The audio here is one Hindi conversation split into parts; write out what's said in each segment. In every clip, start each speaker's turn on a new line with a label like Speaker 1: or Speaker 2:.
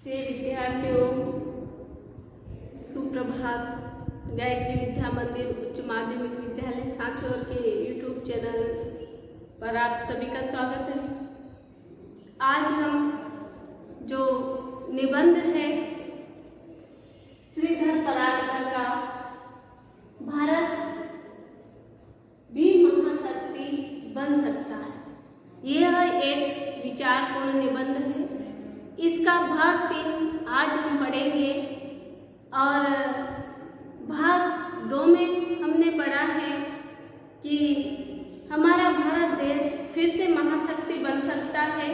Speaker 1: प्रिय विद्यार्थियों, सुप्रभात। गायत्री विद्या मंदिर उच्च माध्यमिक विद्यालय सांचौर के YouTube चैनल पर आप सभी का स्वागत है। आज हम जो निबंध है श्रीधर पराडकर का भारत भी महाशक्ति बन सकता है, यह एक विचारपूर्ण निबंध है। इसका भाग 3 आज हम पढ़ेंगे और भाग 2 में हमने पढ़ा है कि हमारा भारत देश फिर से महाशक्ति बन सकता है।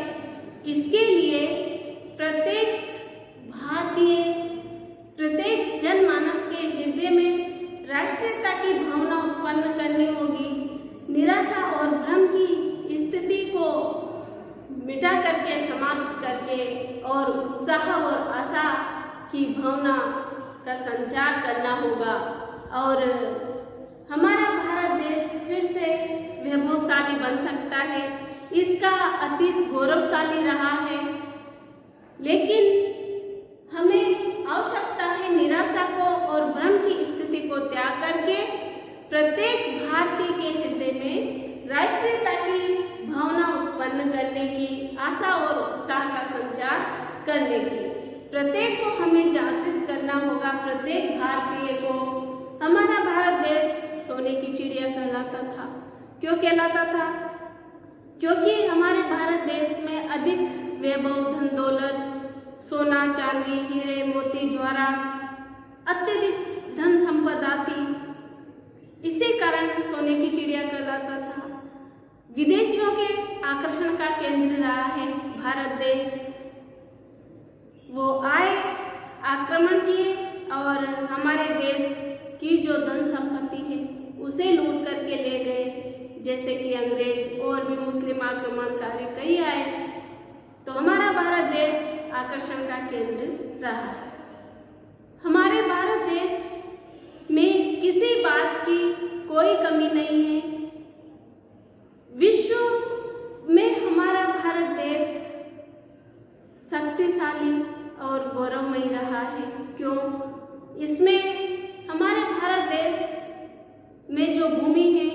Speaker 1: इसके लिए प्रत्येक भारतीय, प्रत्येक जनमानस के हृदय में राष्ट्रीयता की भावना उत्पन्न करनी होगी। निराशा और भ्रम की स्थिति को मिटा करके, समाप्त करके और उत्साह और आशा की भावना का संचार करना होगा और हमारा भारत देश फिर से वैभवशाली बन सकता है। इसका अतीत गौरवशाली रहा है, लेकिन हमें आवश्यकता है निराशा को और भ्रम की स्थिति को त्याग करके प्रत्येक भारतीय के हृदय में राष्ट्रीयता की भावना उत्पन्न करने की, आशा और उत्साह का संचार करने की। प्रत्येक को हमें जागृत करना होगा। प्रत्येक भारतीय को हमारा भारत देश सोने की चिड़िया कहलाता था। क्यों कहलाता था? क्योंकि हमारे भारत देश में अधिक वैभव, धन दौलत, सोना चांदी, हीरे मोती जवाहरात, अत्यधिक धन संपदा थी। इसी कारण सोने की चिड़िया कहलाता था। विदेशियों के आकर्षण का केंद्र रहा है भारत देश। वो आए, आक्रमण किए और हमारे देश की जो धन संपत्ति है उसे लूट करके ले गए। जैसे कि अंग्रेज और भी मुस्लिम आक्रमणकारी कई आए, तो हमारा भारत देश आकर्षण का केंद्र रहा है। हमारे भारत देश में किसी बात की कोई कमी नहीं है। विश्व में हमारा भारत देश शक्तिशाली और गौरवमयी रहा है। क्यों? इसमें हमारे भारत देश में जो भूमि है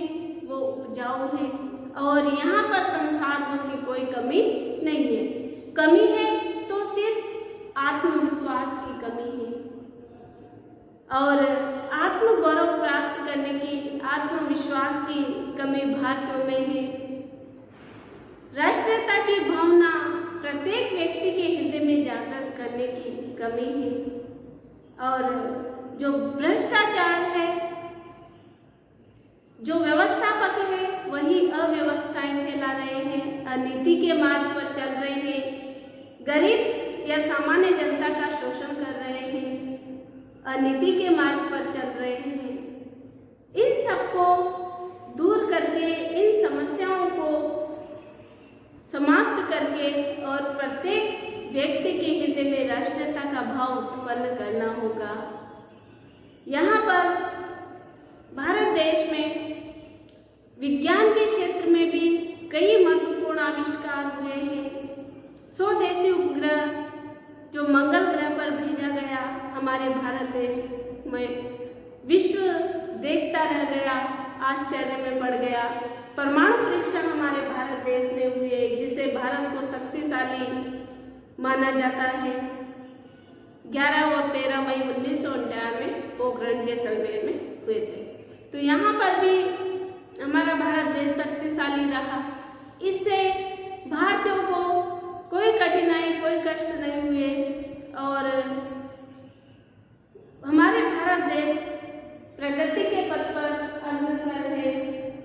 Speaker 1: वो उपजाऊ है और यहाँ पर संसाधनों की कोई कमी नहीं है। कमी है तो सिर्फ आत्मविश्वास की कमी है और आत्मगौरव प्राप्त करने की, आत्मविश्वास की कमी भारतीयों में है। राष्ट्रीयता की भावना प्रत्येक व्यक्ति के हृदय में जागृत करने की कमी है और जो भ्रष्टाचार है, जो व्यवस्थापक है, वही अव्यवस्थाएं फैला रहे हैं, अनीति के मार्ग पर चल रहे हैं, गरीब या सामान्य जनता का शोषण कर रहे हैं, अनीति के मार्ग पर चल रहे हैं। इन सबको दूर करके, इन समस्याओं को समाप्त करके और प्रत्येक व्यक्ति के हृदय में राष्ट्रीयता का भाव उत्पन्न करना होगा। यहाँ पर भारत देश में विज्ञान के क्षेत्र में भी कई महत्वपूर्ण आविष्कार हुए हैं। स्वदेशी उपग्रह जो मंगल ग्रह पर भेजा गया, हमारे भारत देश में विश्व देखता रह गया, आश्चर्य में पड़ गया। परमाणु परीक्षण हमारे भारत देश में हुए, जिसे भारत को शक्तिशाली माना जाता है। 11 और 13 मई 1991 में पोखरण जैसलमेर में हुए थे। तो यहाँ पर भी हमारा भारत देश शक्तिशाली रहा। इससे भारतीयों को कोई कठिनाई, कोई कष्ट नहीं हुए और हमारे भारत देश प्रगति के पथ पर अग्रसर है।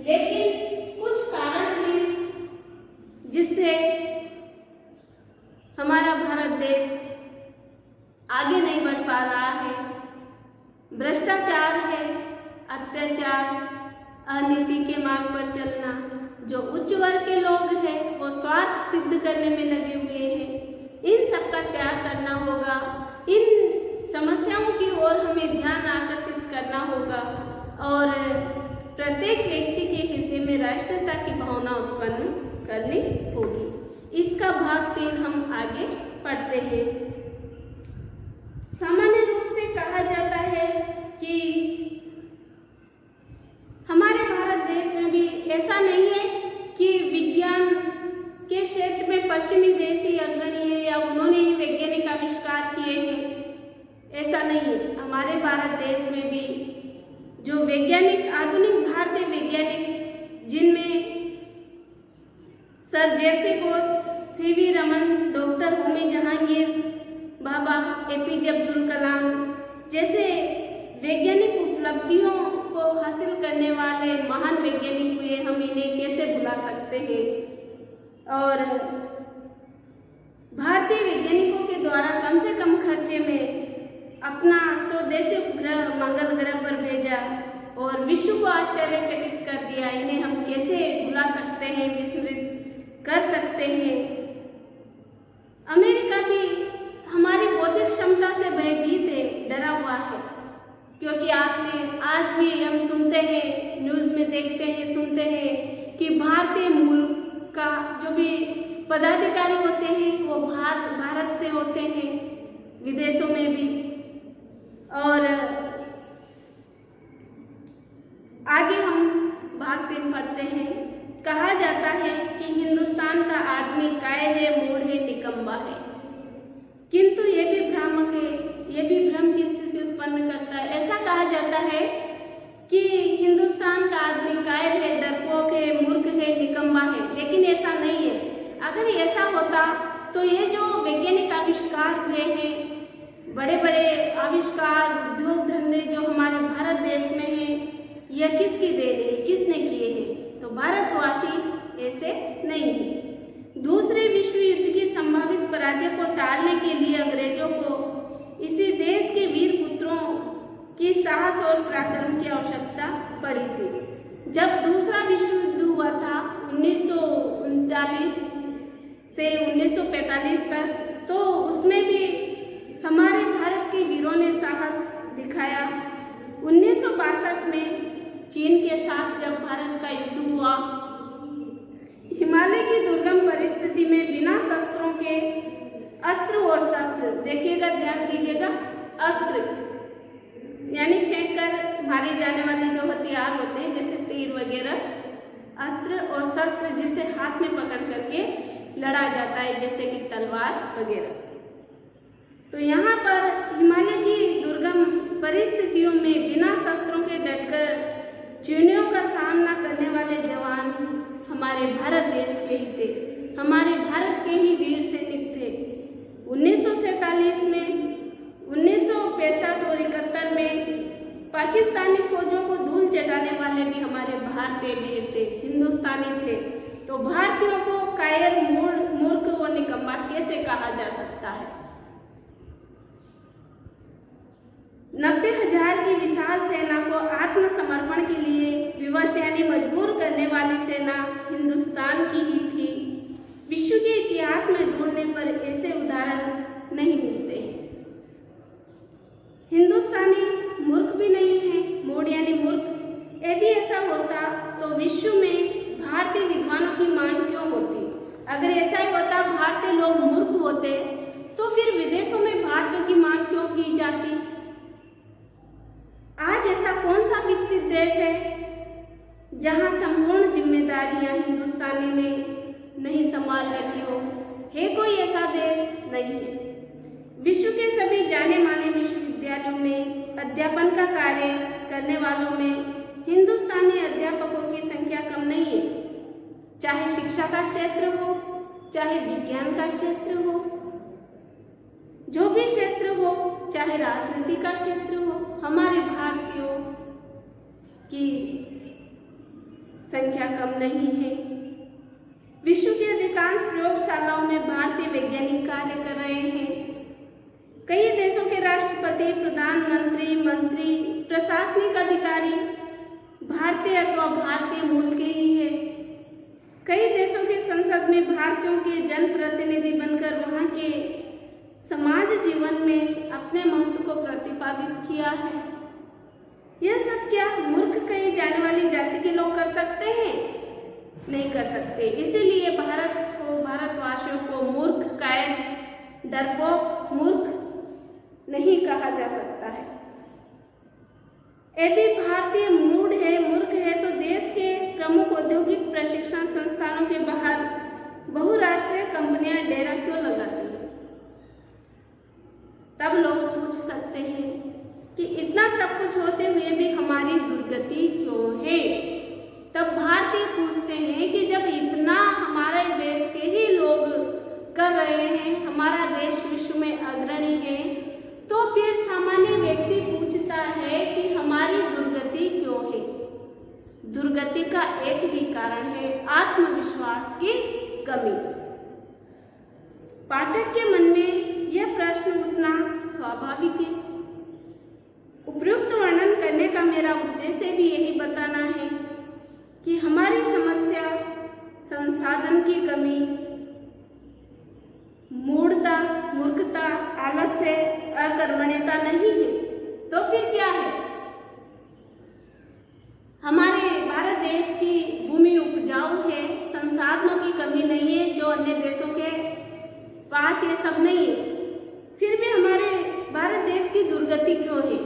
Speaker 1: लेकिन कुछ कारण हैं जिससे हमारा भारत देश आगे नहीं बढ़ पा रहा है। भ्रष्टाचार है, अत्याचार, अनीति के मार्ग पर चलना। जो उच्च वर्ग के लोग हैं वो स्वार्थ सिद्ध करने में लगे हुए हैं। इन सब का त्याग करना होगा। इन समस्याओं की ओर हमें ध्यान आकर्षित करना होगा और प्रत्येक व्यक्ति के हृदय में राष्ट्रीयता की भावना उत्पन्न करनी होगी। इसका भाग 3 हम आगे पढ़ते हैं। सामान्य रूप से कहा जाता है कि हमारे भारत देश में भी ऐसा नहीं है कि विज्ञान के क्षेत्र में पश्चिमी देश ही अग्रणी है या उन्होंने ही वैज्ञानिक आविष्कार किए हैं। ऐसा नहीं है। हमारे भारत देश में भी जो वैज्ञानिक, आधुनिक भारतीय वैज्ञानिक, जिनमें सर जे.सी. बोस, सी.वी. रमन, डॉक्टर होमी जहांगीर, बाबा ए.पी.जे. अब्दुल कलाम जैसे वैज्ञानिक उपलब्धियों को हासिल करने वाले महान वैज्ञानिक हुए, हम इन्हें कैसे भुला सकते हैं। और भारतीय वैज्ञानिकों के द्वारा कम से कम खर्चे में अपना स्वदेशी उपग्रह मंगल ग्रह पर भेजा और विश्व को आश्चर्यचकित कर दिया। इन्हें हम कैसे भुला सकते हैं, विस्मृत कर सकते हैं। अमेरिका भी हमारी बौद्धिक क्षमता से भयभीत है, डरा हुआ है, क्योंकि आपने आज भी हम सुनते हैं, न्यूज़ में देखते हैं, सुनते हैं कि भारतीय मूल का जो भी पदाधिकारी होते हैं वो भारत से होते हैं, विदेशों में भी। और आगे हम भाग 3 पढ़ते हैं। कहा जाता है कि हिंदुस्तान का आदमी कायर है, मूढ़ है, निकम्मा है, किंतु ये भी भ्रामक है, ये भी भ्रम की स्थिति उत्पन्न करता है। ऐसा कहा जाता है कि हिंदुस्तान का आदमी कायर है, डरपोक है, मूर्ख है, निकम्मा है, लेकिन ऐसा नहीं है। अगर ऐसा होता तो ये जो वैज्ञानिक आविष्कार हुए हैं, बड़े बड़े आविष्कार, उद्योग धंधे जो हमारे भारत देश में हैं, यह किसकी देन है, किसने किए हैं? तो भारतवासी ऐसे नहीं है। दूसरे विश्व युद्ध की संभावित पराजय को टालने के लिए अंग्रेजों को इसी देश के वीर पुत्रों की साहस और पराक्रम की आवश्यकता पड़ी थी। जब दूसरा विश्व युद्ध हुआ था 1939 से 1945 तक, तो उसमें भी हमारे भारत के वीरों ने साहस दिखाया। 1962 में चीन के साथ जब भारत का युद्ध हुआ, हिमालय की दुर्गम परिस्थिति में बिना शस्त्रों के, अस्त्र और शस्त्र, देखिएगा, ध्यान दीजिएगा, अस्त्र यानी फेंक कर मारे जाने वाले जो हथियार होते हैं जैसे तीर वगैरह, अस्त्र, और शस्त्र जिसे हाथ में पकड़ करके लड़ा जाता है जैसे कि तलवार वगैरह। तो यहाँ पर हिमालय की दुर्गम परिस्थितियों में बिना शस्त्रों के डटकर चुनौतियों का सामना करने वाले जवान हमारे भारत देश के ही थे, हमारे भारत के ही वीर सैनिक थे। 1947 में, 1965 और 71 में पाकिस्तानी फौजों को धूल चटाने वाले भी हमारे भारतीय वीर थे, हिंदुस्तानी थे। तो भारतीयों को कायर, मूर्ख और निकम्मा कैसे कहा जा सकता है? 90,000 की विशाल सेना को आत्मसमर्पण के लिए विवश यानी मजबूर करने वाली सेना हिंदुस्तान की ही थी। विश्व के इतिहास में ढूंढने पर ऐसे उदाहरण नहीं मिलते हैं। हिंदुस्तानी मूर्ख भी नहीं है, मूढ़ यानी मूर्ख। यदि ऐसा होता तो विश्व में भारतीय विद्वानों की मांग क्यों होती? अगर ऐसा ही होता, भारतीय लोग मूर्ख होते, तो फिर विदेशों में भारतीयों की मांग क्यों की जाती? आज ऐसा कौन सा विकसित देश है जहां संपूर्ण जिम्मेदारियां हिंदुस्तानी ने नहीं संभाल रखी हो? है कोई ऐसा देश? नहीं है। विश्व के सभी जाने माने विश्वविद्यालयों में अध्यापन का कार्य करने वालों में हिंदुस्तानी अध्यापकों की संख्या कम नहीं है। चाहे शिक्षा का क्षेत्र हो, चाहे विज्ञान का क्षेत्र हो, जो भी क्षेत्र हो, चाहे राजनीति का क्षेत्र हो, हमारे भारतीयों की संख्या कम नहीं है। विश्व की अधिकांश प्रयोगशालाओं में भारतीय वैज्ञानिक कार्य कर रहे हैं। कई देशों के राष्ट्रपति, प्रधानमंत्री, मंत्री, प्रशासनिक अधिकारी भारतीय अथवा भारतीय मूल के ही है। कई देशों के संसद में भारतीयों के जनप्रतिनिधि बनकर वहां के समाज जीवन में अपने महत्व को प्रतिपादित किया है। यह सब क्या मूर्ख कही जाने वाली जाति के लोग कर सकते हैं? नहीं कर सकते। इसीलिए भारत को, भारतवासियों को मूर्ख, कायर, डरपोक, मूर्ख, नहीं कहा जा सकता है। यदि भारतीय मूर्ख है तो देश के प्रमुख औद्योगिक प्रशिक्षण संस्थानों के बाहर बहुराष्ट्रीय कंपनियां डेरा क्यों लगाती हैं? तब लोग पूछ सकते हैं कि इतना सब कुछ होते हुए भी हमारी दुर्गति क्यों है? तब भारतीय पूछते हैं कि जब इतना हमारे देश के ही लोग कर रहे हैं, हमारा देश विश्व में अग्रणी है, तो फिर सामान्य व्यक्ति पूछता है कि हमारी दुर्गति क्यों है? दुर्गति का एक ही कारण है, आत्मविश्वास की कमी। पाठक के मन में यह प्रश्न उठना स्वाभाविक है। उपयुक्त वर्णन करने का मेरा उद्देश्य भी यही बताना है कि हमारी समस्या संसाधन की कमी, मूर्खता, आलस्य, अकर्मण्यता नहीं है, तो फिर क्या है? हमारे भारत देश की भूमि उपजाऊ है, संसाधनों की कमी नहीं है जो अन्य देशों के पास ये सब नहीं है, फिर भी हमारे भारत देश की दुर्गति क्यों है?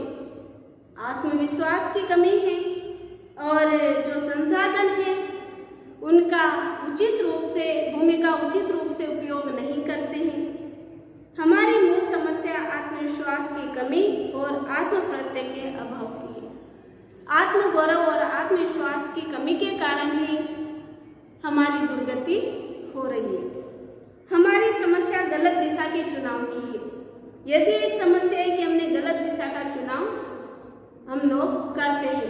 Speaker 1: आत्मविश्वास की कमी है और जो संसाधन है उनका उचित रूप से, भूमि का उचित रूप से उपयोग नहीं करते हैं। हमारी मूल समस्या आत्मविश्वास की कमी और आत्म प्रत्यय के अभाव की है। आत्मगौरव और आत्मविश्वास की कमी के कारण ही हमारी दुर्गति हो रही है। हमारी समस्या गलत दिशा के चुनाव की है। यह भी एक समस्या है कि हमने गलत दिशा का चुनाव हम लोग करते हैं,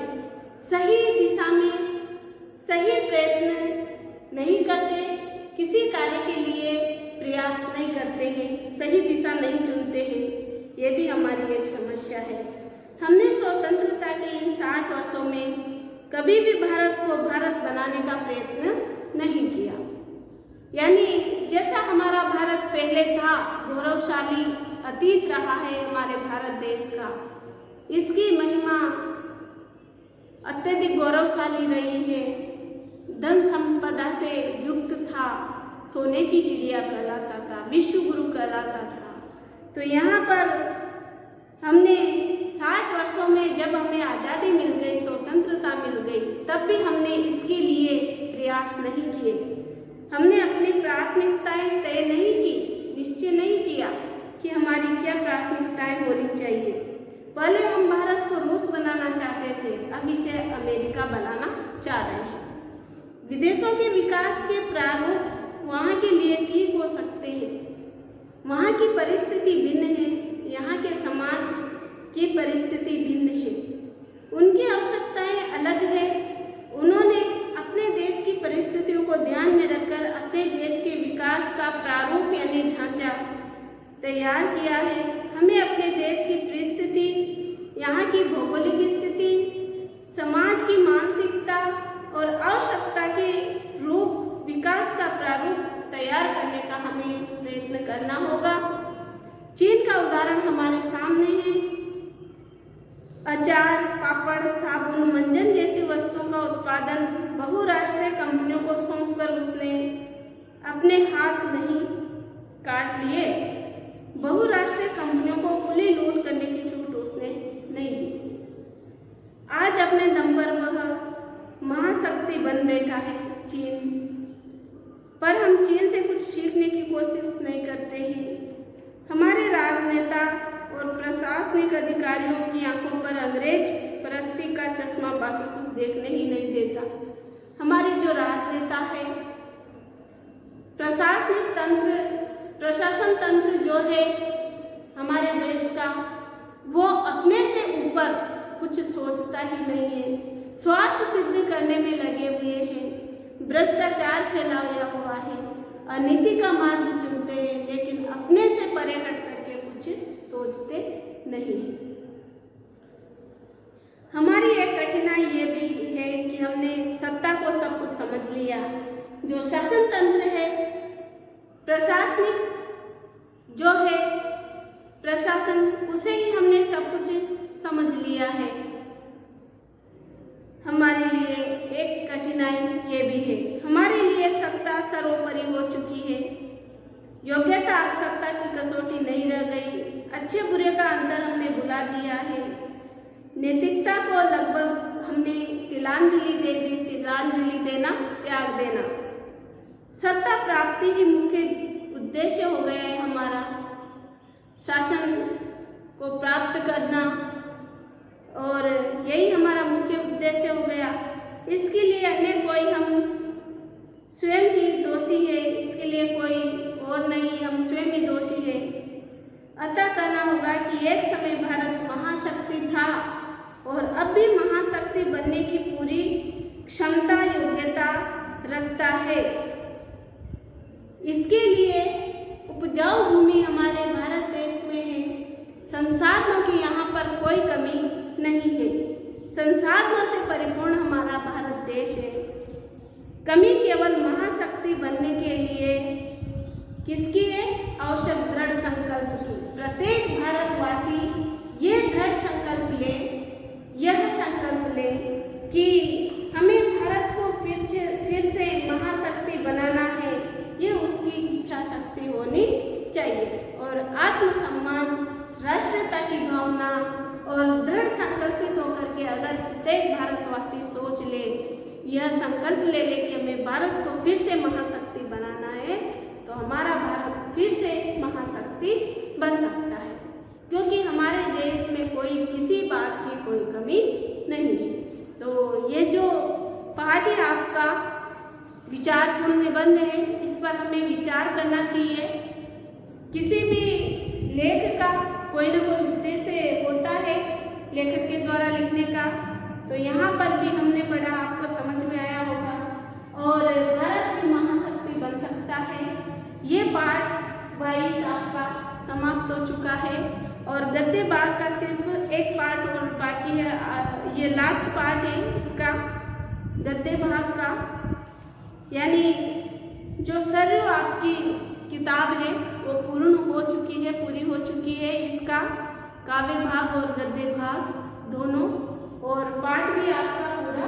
Speaker 1: सही दिशा में सही प्रयत्न नहीं करते, किसी कार्य के लिए प्रयास नहीं करते हैं, सही दिशा नहीं चुनते हैं। ये भी हमारी एक समस्या है। हमने स्वतंत्रता के इन 60 वर्षों में कभी भी भारत को भारत बनाने का प्रयत्न नहीं किया। यानी जैसा हमारा भारत पहले था, गौरवशाली अतीत रहा है हमारे भारत देश का, इसकी महिमा अत्यधिक गौरवशाली रही है, धन संपदा से युक्त था, सोने की चिड़िया कहलाता था, विश्व गुरु कहलाता था। तो यहाँ पर हमने 60 वर्षों में जब हमें आज़ादी मिल गई, स्वतंत्रता मिल गई, तब भी हमने इसके लिए प्रयास नहीं किए। हमने अपनी प्राथमिकताएं तय नहीं की, निश्चय नहीं किया कि हमारी क्या प्राथमिकताएं होनी चाहिए। पहले हम भारत को रूस बनाना चाहते थे, अब इसे अमेरिका बनाना चाह रहे हैं। विदेशों के विकास के प्रारूप वहाँ के लिए ठीक हो सकते हैं, वहाँ की परिस्थिति भिन्न है, यहाँ के समाज की परिस्थिति भिन्न है, उनकी आवश्यकताएं अलग है। उन्होंने अपने देश की परिस्थितियों को ध्यान में रखकर अपने देश के विकास का प्रारूप यानी ढांचा तैयार किया है। हमें अपने देश की परिस्थिति, यहाँ की भौगोलिक स्थिति, समाज की मानसिकता और आवश्यकता के रूप विकास का प्रारूप तैयार करने का हमें प्रयत्न करना होगा। चीन का उदाहरण हमारे सामने है। अचार, पापड़, साबुन, मंजन जैसी वस्तुओं का उत्पादन बहुराष्ट्रीय कंपनियों को सौंपकर उसने अपने हाथ नहीं काट लिए। बहुराष्ट्रीय कंपनियों को खुली लूट करने की छूट उसने नहीं दी। आज अपने दम पर वह महाशक्ति बन बैठा है चीन, पर हम चीन से कुछ सीखने की कोशिश नहीं करते हैं। हमारे राजनेता और प्रशासनिक अधिकारियों की आंखों पर अंग्रेज परस्ती का चश्मा बाकी कुछ देखने ही नहीं देता। हमारे जो राजनेता है, प्रशासनिक तंत्र, प्रशासन तंत्र जो है हमारे देश का, वो अपने से ऊपर कुछ सोचता ही नहीं है, स्वार्थ सिद्ध करने में लगे हुए हैं, भ्रष्टाचार फैलाया हुआ है, अनीति का मार्ग चुनते हैं, लेकिन अपने से परे हट करके कुछ सोचते नहीं। हमारी एक कठिनाई ये भी है कि हमने सत्ता को सब कुछ समझ लिया। जो शासन तंत्र है, प्रशासनिक जो है प्रशासन, उसे ही हमने सब कुछ समझ लिया है। हमारे लिए एक कठिनाई ये भी है, हमारे लिए सत्ता सर्वोपरि हो चुकी है। योग्यता आवश्यकता की कसौटी नहीं रह गई। अच्छे बुरे का अंतर हमने भुला दिया है। नैतिकता को लगभग हमने तिलांजलि दे दी। तिलांजलि देना, त्याग देना। सत्ता प्राप्ति ही मुख्य उद्देश्य हो गया है हमारा। शासन को प्राप्त करना और यही हमारा मुख्य उद्देश्य हो गया। इसके लिए अन्य कोई, हम स्वयं ही दोषी है, इसके लिए कोई और नहीं, हम स्वयं ही दोषी है। अतः कहना होगा कि एक समय भारत महाशक्ति था और अब भी महाशक्ति बनने की पूरी क्षमता, योग्यता रखता है। इसके लिए उपजाऊ भूमि हमारे भारत देश में है। संसाधनों की यहाँ पर कोई कमी नहीं है। संसाधनों से परिपूर्ण हमारा भारत देश है। कमी केवल महाशक्ति बनने के लिए किसकी है? आवश्यक दृढ़ संकल्प की। प्रत्येक भारतवासी ये दृढ़ संकल्प ले, यह संकल्प ले कि हमें भारत को फिर से महाशक्ति बनाना है। ये उसकी इच्छा शक्ति होनी चाहिए और आत्मसम्मान, राष्ट्रीयता की भावना और दृढ़ संकल्पित होकर के अगर प्रत्येक भारतवासी सोच ले, यह संकल्प ले ले कि हमें भारत को फिर से महाशक्ति बनाना है, तो हमारा भारत फिर से महाशक्ति बन सकता है। क्योंकि हमारे देश में कोई किसी बात की कोई कमी नहीं है। तो ये जो पाठ है आपका विचारपूर्ण निबंध है, इस पर हमें विचार करना चाहिए। किसी भी लेख का कोई न कोई उद्देश्य होता है लेखक के द्वारा लिखने का। तो यहाँ पर भी हमने पढ़ा, आपको समझ में आया होगा। और भारत भी महाशक्ति बन सकता है। ये पाठ 22 आपका समाप्त हो चुका है और गद्य भाग का सिर्फ एक पार्ट और बाकी है। ये लास्ट पार्ट है इसका गद्य भाग का, यानी जो सर्व आपकी किताब है वो पूर्ण हो चुकी है, पूरी हो चुकी है। इसका काव्य भाग और गद्य भाग दोनों, और पाठ भी आपका पूरा